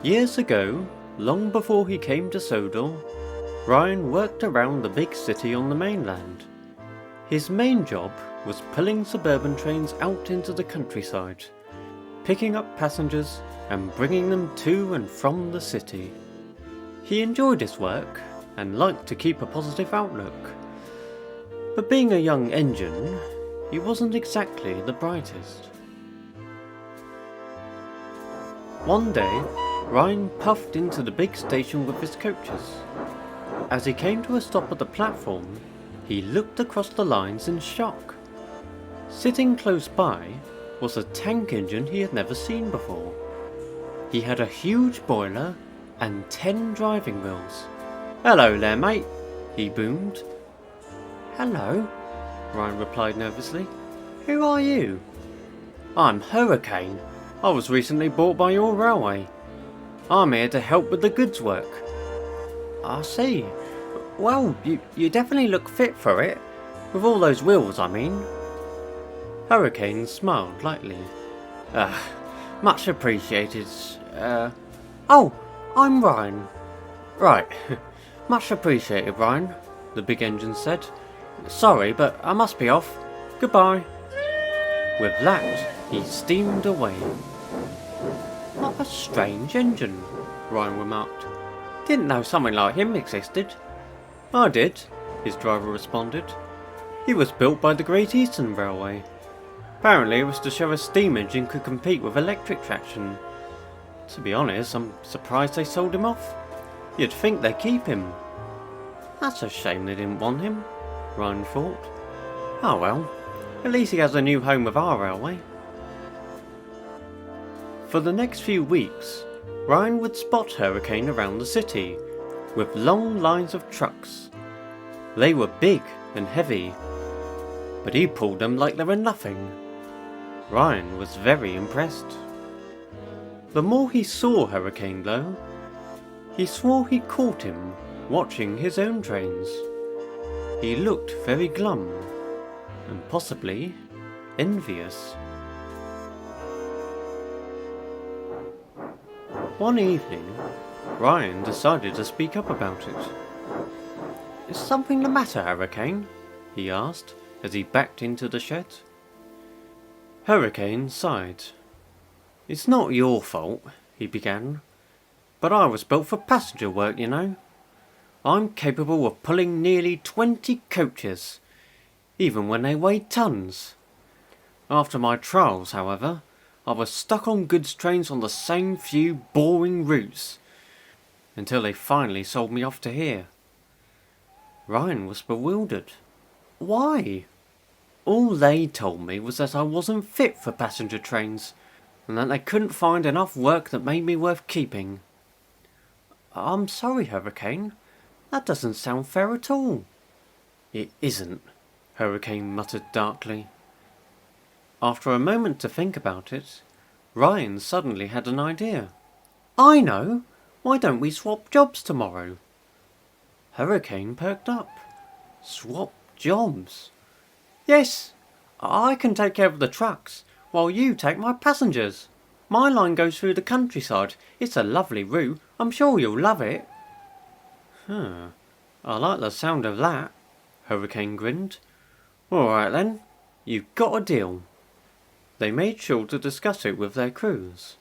Years ago, long before he came to Sodor, Ryan worked around the big city on the mainland. His main job was pulling suburban trains out into the countryside, picking up passengers and bringing them to and from the city. He enjoyed his work and liked to keep a positive outlook. But being a young engine, he wasn't exactly the brightest. One day, Ryan puffed into the big station with his coaches. As he came to a stop at the platform, he looked across the lines in shock. Sitting close by was a tank engine he had never seen before. He had a huge boiler and 10 driving wheels. "Hello there, mate," he boomed. "Hello," Ryan replied nervously. "Who are you?" "I'm Hurricane. I was recently bought by your railway. I'm here to help with the goods work." "I see. Well, you definitely look fit for it. With all those wheels, I mean." Hurricane smiled lightly. Much appreciated. Oh, I'm Ryan." "Right. Much appreciated, Ryan," the big engine said. "Sorry, but I must be off. Goodbye." With that, he steamed away. "What a strange engine," Ryan remarked. "Didn't know something like him existed." "I did," his driver responded. "He was built by the Great Eastern Railway. Apparently it was to show a steam engine could compete with electric traction. To be honest, I'm surprised they sold him off. You'd think they'd keep him." "That's a shame they didn't want him," Ryan thought. "Oh well, at least he has a new home with our railway." For the next few weeks, Ryan would spot Hurricane around the city, with long lines of trucks. They were big and heavy, but he pulled them like they were nothing. Ryan was very impressed. The more he saw Hurricane though, he swore he caught him watching his own trains. He looked very glum, and possibly envious. One evening, Ryan decided to speak up about it. "Is something the matter, Hurricane?" he asked as he backed into the shed. Hurricane sighed. "It's not your fault," he began, "but I was built for passenger work, you know. I'm capable of pulling nearly 20 coaches, even when they weigh tons. After my trials, however, I was stuck on goods trains on the same few boring routes, until they finally sold me off to here." Ryan was bewildered. "Why?" "All they told me was that I wasn't fit for passenger trains, and that they couldn't find enough work that made me worth keeping." "I'm sorry, Hurricane. That doesn't sound fair at all." "It isn't," Hurricane muttered darkly. After a moment to think about it, Ryan suddenly had an idea. "I know! Why don't we swap jobs tomorrow?" Hurricane perked up. "Swap jobs?" "Yes, I can take care of the trucks, while you take my passengers. My line goes through the countryside. It's a lovely route. I'm sure you'll love it." I like the sound of that," Hurricane grinned. "Alright then, you've got a deal." They made sure to discuss it with their crews,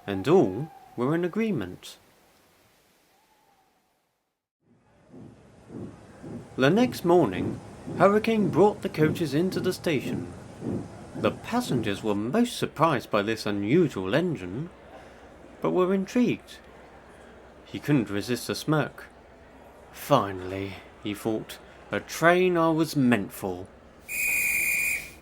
and all were in agreement. The next morning, Hurricane brought the coaches into the station. The passengers were most surprised by this unusual engine, but were intrigued. He couldn't resist a smirk. "Finally," he thought, "a train I was meant for."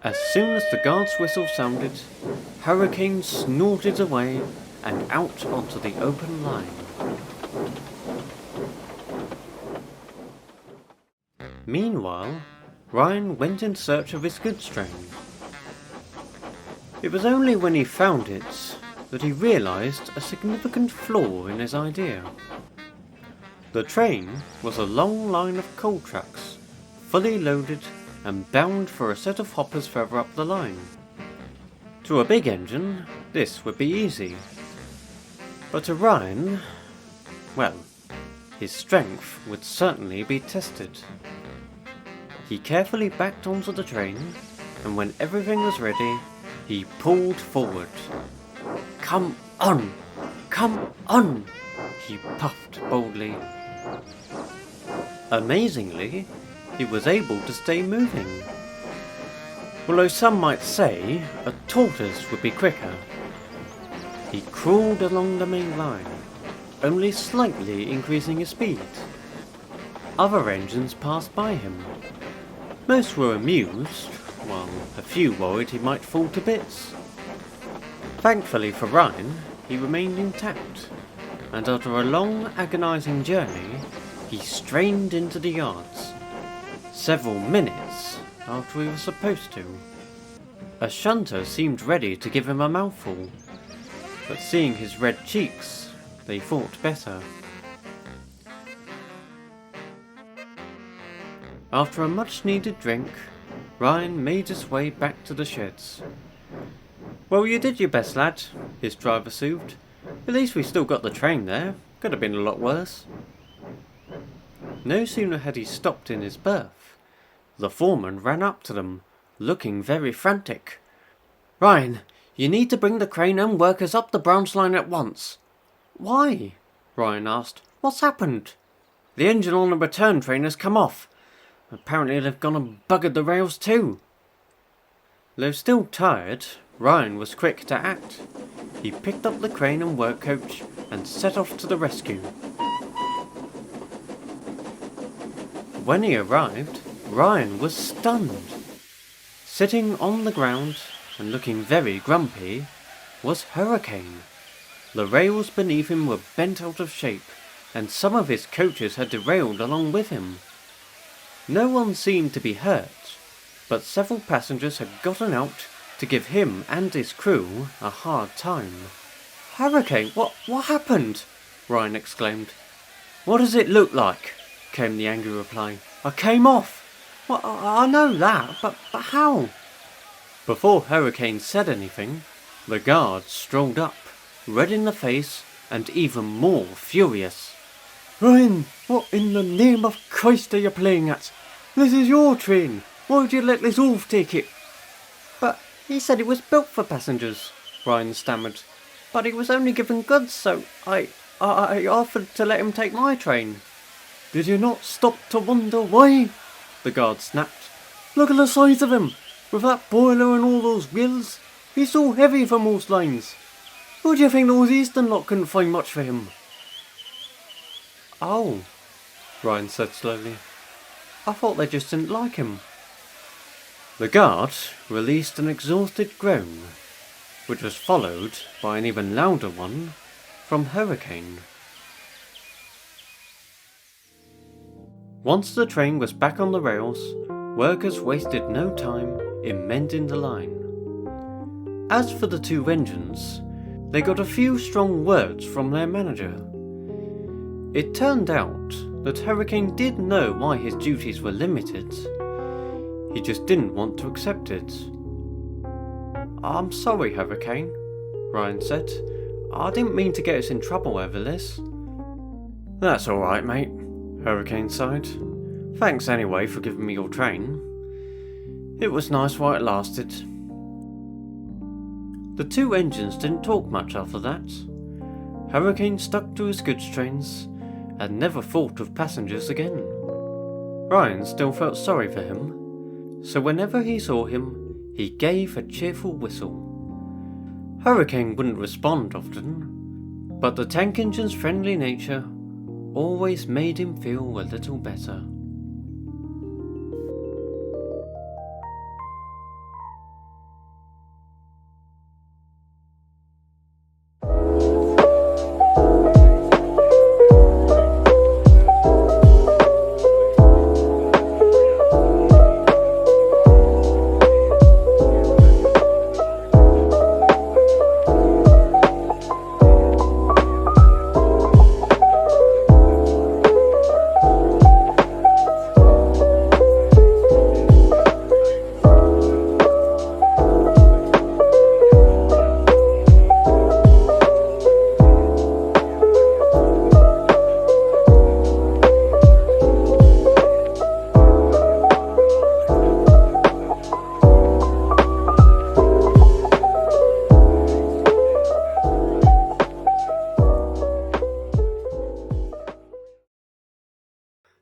As soon as the guard's whistle sounded, Hurricane snorted away and out onto the open line. Meanwhile, Ryan went in search of his goods train. It was only when he found it that he realised a significant flaw in his idea. The train was a long line of coal trucks, fully loaded and bound for a set of hoppers further up the line. To a big engine, this would be easy. But Orion, well, his strength would certainly be tested. He carefully backed onto the train, and when everything was ready, he pulled forward. "Come on! Come on!" he puffed boldly. Amazingly, he was able to stay moving. Although some might say a tortoise would be quicker. He crawled along the main line, only slightly increasing his speed. Other engines passed by him. Most were amused, while a few worried he might fall to bits. Thankfully for Ryan, he remained intact, and after a long agonising journey, he strained into the yards, several minutes after he was supposed to. A shunter seemed ready to give him a mouthful, but seeing his red cheeks, they thought better. After a much-needed drink, Ryan made his way back to the sheds. "Well, you did your best, lad," his driver soothed. "At least we still got the train there. Could have been a lot worse." No sooner had he stopped in his berth, the foreman ran up to them, looking very frantic. "Ryan, you need to bring the crane and workers up the branch line at once." "Why?" Ryan asked. "What's happened?" "The engine on the return train has come off. Apparently they've gone and buggered the rails too." Though still tired, Ryan was quick to act. He picked up the crane and work coach and set off to the rescue. When he arrived, Ryan was stunned. Sitting on the ground and looking very grumpy was Hurricane. The rails beneath him were bent out of shape, and some of his coaches had derailed along with him. No one seemed to be hurt, but several passengers had gotten out to give him and his crew a hard time. "Hurricane, what happened?" Ryan exclaimed. "What does it look like?" came the angry reply. "I came off." "Well, I know that, but how?" Before Hurricane said anything, the guards strolled up, red in the face and even more furious. "Ryan, what in the name of Christ are you playing at? This is your train. Why would you let this wolf take it?" "But he said it was built for passengers," Ryan stammered. "But he was only given goods, so I offered to let him take my train." "Did you not stop to wonder why?" the guard snapped. "Look at the size of him, with that boiler and all those wheels. He's so heavy for most lines. Who do you think those Eastern lot couldn't find much for him?" "Oh," Ryan said slowly. "I thought they just didn't like him." The guard released an exhausted groan, which was followed by an even louder one from Hurricane. Once the train was back on the rails, workers wasted no time in mending the line. As for the two engines, they got a few strong words from their manager. It turned out that Hurricane did know why his duties were limited. He just didn't want to accept it. "I'm sorry, Hurricane," Ryan said. "I didn't mean to get us in trouble over this." "That's alright, mate," Hurricane sighed. "Thanks anyway for giving me your train. It was nice while it lasted." The two engines didn't talk much after that. Hurricane stuck to his goods trains and never thought of passengers again. Ryan still felt sorry for him, so whenever he saw him, he gave a cheerful whistle. Hurricane wouldn't respond often, but the tank engine's friendly nature always made him feel a little better.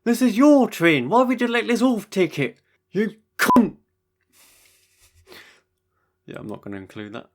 This is your train. Why would you let this wolf take it? You cunt! Yeah, I'm not going to include that.